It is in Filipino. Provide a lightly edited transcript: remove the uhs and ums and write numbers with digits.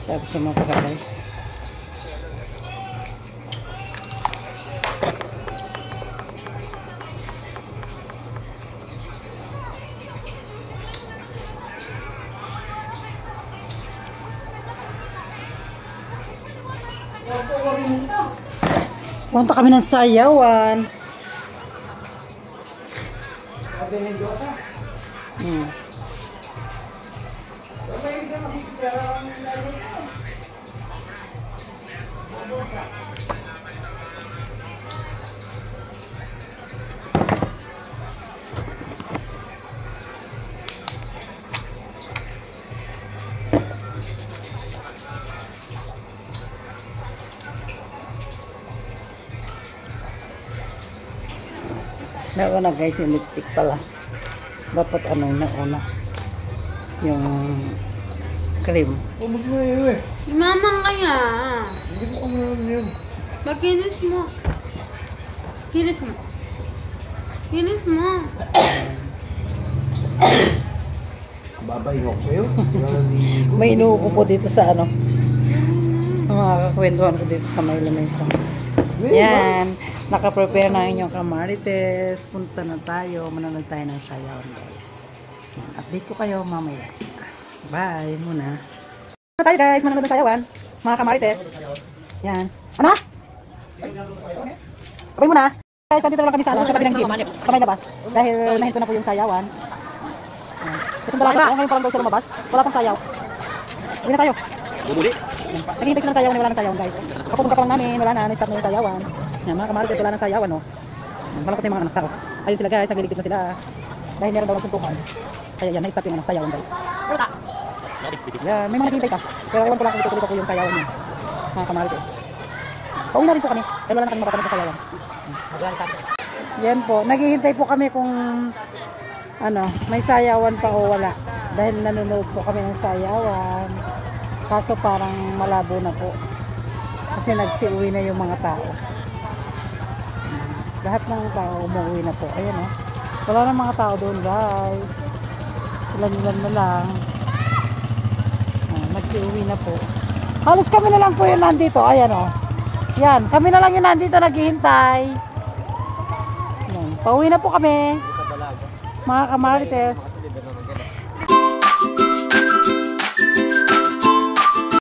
Sa atin siya mga pagka-guys. Punta kami ng sayawan. Nauna guys yung lipstick pala. Dapat anong nauna? Yung cream. Oh, mag-mayo eh. Mamang kaya. Hindi mo kami yun. Makinis mo. Kinis mo. Kinis mo. Babahingo ko sa'yo. May inuuko po dito sa ano. Mga kakwentuhan ko dito sa may lamesa. Yan. Nakaprepare na inyong kamarites. Punta na tayo. Manonood tayo ng sayawan guys. Yan. Update ko kayo mamaya. Bye muna. Manonood tayo guys. Manonood ng sayawan. Mga kamarites. Yan. Ano? Kapay muna. Guys, dito na lang kami sa tabi ng jeep. Sa may labas. Dahil nahinto na po yung sayawan. Itong dalaga. Ngayon parang daw sila lumabas. Wala pang sayaw. Uwi na tayo. Bumuli. Naghihintay sila ng sayawan. Wala ng sayawan guys. Papunta pa lang namin. Wala na. Na-stop na yung sayawan. Yan, mga kamarites, wala ng sayawan, no? Malapot na yung mga anak tao. Ayun sila guys, nagliligid na sila. Dahil meron daw nagsuntukan. Kaya yan, na-stop yung sayawan guys. Yan, may mga naghihintay pa. Pero ewan ko lang kung itutuloy ko yung sayawan niya. Mga kamarites. Pauwi na rin po kami. Dahil wala na kami makapanood sa sayawan. Yan po, naghihintay po kami kung ano, may sayawan pa o wala. Dahil nanonood po kami ng sayawan. Kaso parang malabo na po. Kasi nagsiuwi na yung mga tao. Lahat ng tao umuwi na po. Ayan o. Wala na mga tao doon guys. Ilan na lang. Nagsiuwi na po. Halos kami na lang po yung nandito. Ayan o. Yan. Kami na lang yung nandito naghihintay. Yan. Pauwi na po kami. Mga kamarites.